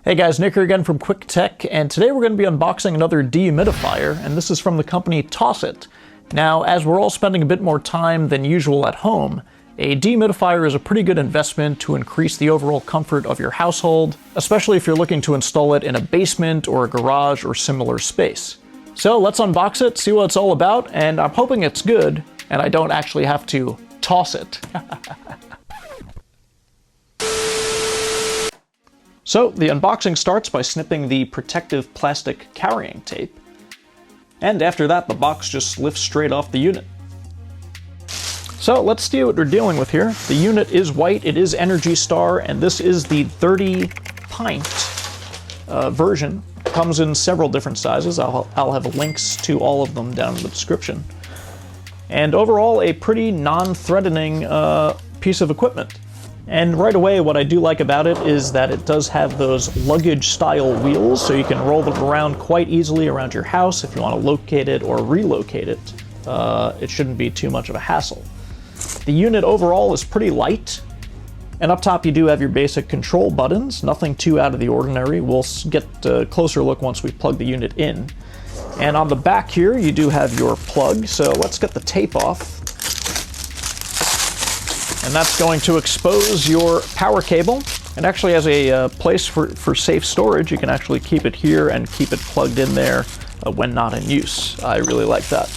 Hey guys, Nick here again from Quick Tech, and today we're going to be unboxing another dehumidifier, and this is from the company TOSOT. Now, as we're all spending a bit more time than usual at home, a dehumidifier is a pretty good investment to increase the overall comfort of your household, especially if you're looking to install it in a basement or a garage or similar space. So let's unbox it, see what it's all about, and I'm hoping it's good, and I don't actually have to toss it. So the unboxing starts by snipping the protective plastic carrying tape, and after that the box just lifts straight off the unit. So let's see what we're dealing with here. The unit is white, it is Energy Star, and this is the 30 pint version. It comes in several different sizes. I'll have links to all of them down in the description. And overall, a pretty non-threatening piece of equipment. And right away, what I do like about it is that it does have those luggage-style wheels, so you can roll them around quite easily around your house if you want to locate it or relocate it. It shouldn't be too much of a hassle. The unit overall is pretty light, and up top you do have your basic control buttons, nothing too out of the ordinary. We'll get a closer look once we plug the unit in. And on the back here, you do have your plug, so let's get the tape off. And that's going to expose your power cable. It actually has a place for safe storage. You can actually keep it here and keep it plugged in there when not in use. I really like that.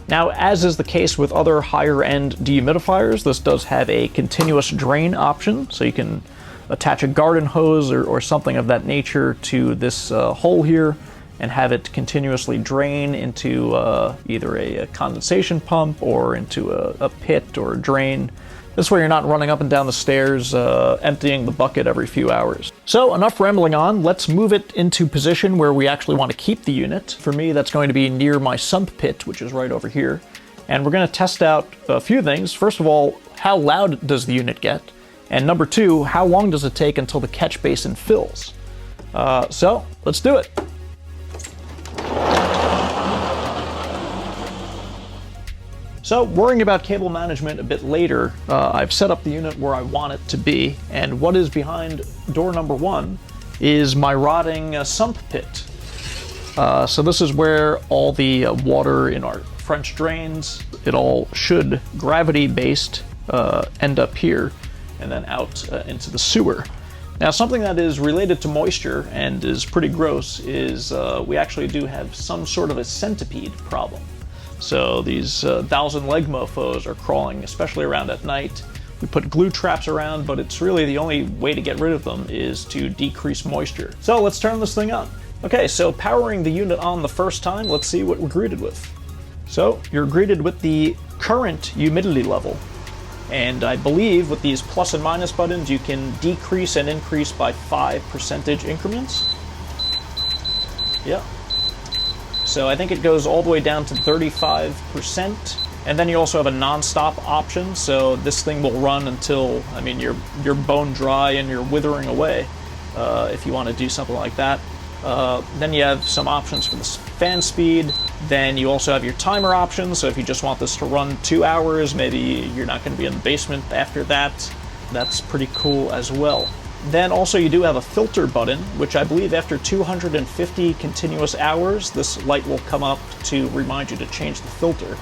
Now, as is the case with other higher-end dehumidifiers, this does have a continuous drain option, so you can attach a garden hose or something of that nature to this hole here and have it continuously drain into either a condensation pump or into a pit or a drain. This way you're not running up and down the stairs, emptying the bucket every few hours. So enough rambling on, let's move it into position where we actually want to keep the unit. For me, that's going to be near my sump pit, which is right over here. And we're going to test out a few things. First of all, how loud does the unit get? And number two, how long does it take until the catch basin fills? So let's do it. So, worrying about cable management a bit later, I've set up the unit where I want it to be, and what is behind door number one is my rotting sump pit. So this is where all the water in our French drains, it all should, gravity-based, end up here and then out into the sewer. Now, something that is related to moisture and is pretty gross is we actually do have some sort of a centipede problem. So these 1,000-leg mofos are crawling, especially around at night. We put glue traps around, but it's really the only way to get rid of them is to decrease moisture. So let's turn this thing on. Okay, so powering the unit on the first time, let's see what we're greeted with. So you're greeted with the current humidity level. And I believe with these plus and minus buttons, you can decrease and increase by 5% increments. Yeah. So I think it goes all the way down to 35%, and then you also have a non-stop option, so this thing will run until, I mean, you're bone dry and you're withering away if you want to do something like that. Then you have some options for the fan speed. Then you also have your timer options, so if you just want this to run 2 hours, maybe you're not going to be in the basement after that. That's pretty cool as well. Then also you do have a filter button, which I believe after 250 continuous hours, this light will come up to remind you to change the filter.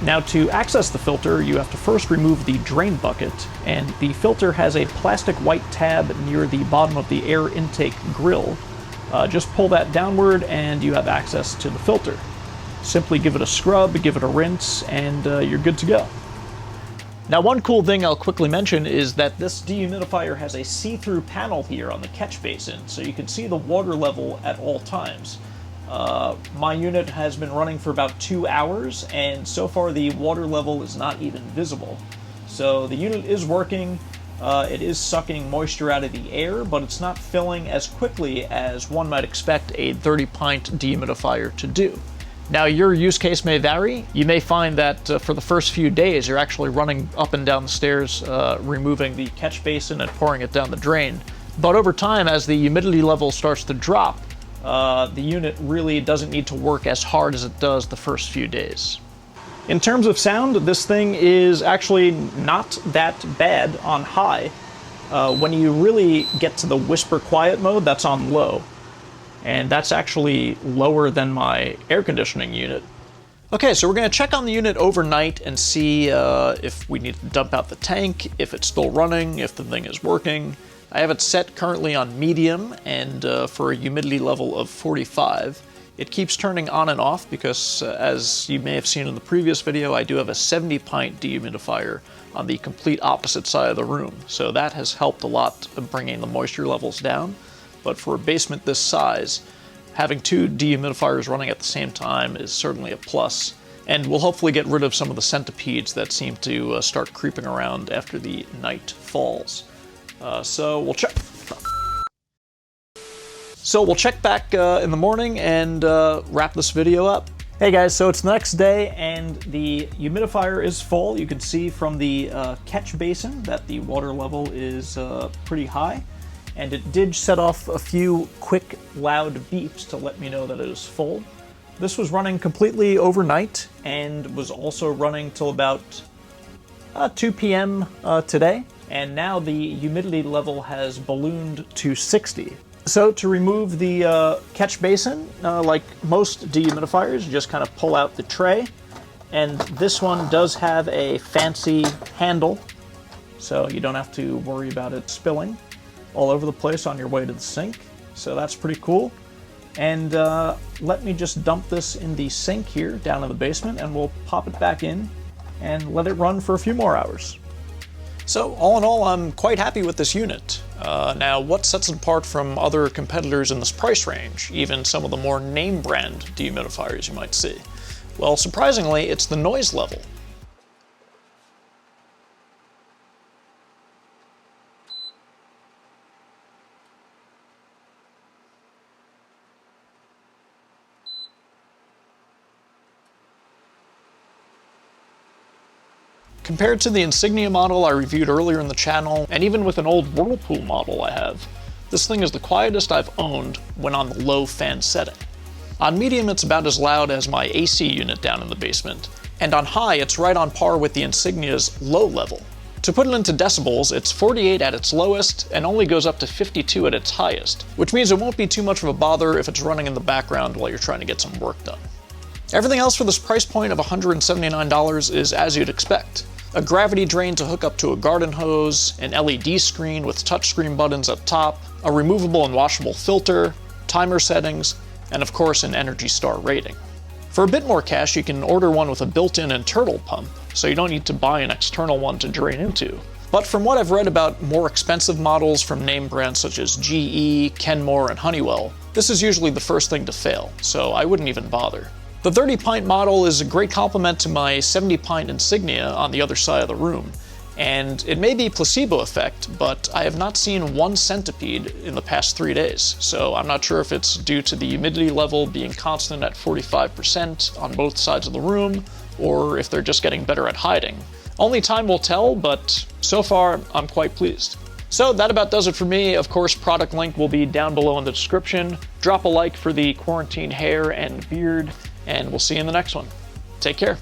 Now, to access the filter, you have to first remove the drain bucket, and the filter has a plastic white tab near the bottom of the air intake grill. Just pull that downward and you have access to the filter. Simply give it a scrub, give it a rinse, and you're good to go. Now, one cool thing I'll quickly mention is that this dehumidifier has a see-through panel here on the catch basin, so you can see the water level at all times. My unit has been running for about 2 hours, and so far the water level is not even visible. So the unit is working, it is sucking moisture out of the air, but it's not filling as quickly as one might expect a 30-pint dehumidifier to do. Now, your use case may vary. You may find that for the first few days, you're actually running up and down the stairs, removing the catch basin and pouring it down the drain. But over time, as the humidity level starts to drop, the unit really doesn't need to work as hard as it does the first few days. In terms of sound, this thing is actually not that bad on high. When you really get to the whisper quiet mode, that's on low. And that's actually lower than my air conditioning unit. Okay, so we're going to check on the unit overnight and see if we need to dump out the tank, if it's still running, if the thing is working. I have it set currently on medium and for a humidity level of 45. It keeps turning on and off because, as you may have seen in the previous video, I do have a 70 pint dehumidifier on the complete opposite side of the room. So that has helped a lot of bringing the moisture levels down. But for a basement this size, having two dehumidifiers running at the same time is certainly a plus, and we'll hopefully get rid of some of the centipedes that seem to start creeping around after the night falls. So we'll check. So we'll check back in the morning and wrap this video up. Hey guys, so it's the next day and the humidifier is full. You can see from the catch basin that the water level is pretty high. And it did set off a few quick, loud beeps to let me know that it was full. This was running completely overnight and was also running till about 2 p.m. Today. And now the humidity level has ballooned to 60. So to remove the catch basin, like most dehumidifiers, you just kind of pull out the tray. And this one does have a fancy handle, so you don't have to worry about it spilling all over the place on your way to the sink. So that's pretty cool. And let me just dump this in the sink here down in the basement, and we'll pop it back in and let it run for a few more hours. So all in all, I'm quite happy with this unit. Now, what sets it apart from other competitors in this price range, even some of the more name brand dehumidifiers you might see? Well, surprisingly, it's the noise level. Compared to the Insignia model I reviewed earlier in the channel, and even with an old Whirlpool model I have, this thing is the quietest I've owned when on the low fan setting. On medium, it's about as loud as my AC unit down in the basement, and on high, it's right on par with the Insignia's low level. To put it into decibels, it's 48 at its lowest and only goes up to 52 at its highest, which means it won't be too much of a bother if it's running in the background while you're trying to get some work done. Everything else for this price point of $179 is as you'd expect. A gravity drain to hook up to a garden hose, an LED screen with touchscreen buttons up top, a removable and washable filter, timer settings, and of course an Energy Star rating. For a bit more cash, you can order one with a built-in internal pump, so you don't need to buy an external one to drain into. But from what I've read about more expensive models from name brands such as GE, Kenmore, and Honeywell, this is usually the first thing to fail, so I wouldn't even bother. The 30 pint model is a great complement to my 70 pint Insignia on the other side of the room, and it may be placebo effect, but I have not seen one centipede in the past 3 days, so I'm not sure if it's due to the humidity level being constant at 45% on both sides of the room, or if they're just getting better at hiding. Only time will tell, but so far I'm quite pleased. So that about does it for me. Of course, product link will be down below in the description. Drop a like for the quarantine hair and beard, and we'll see you in the next one. Take care.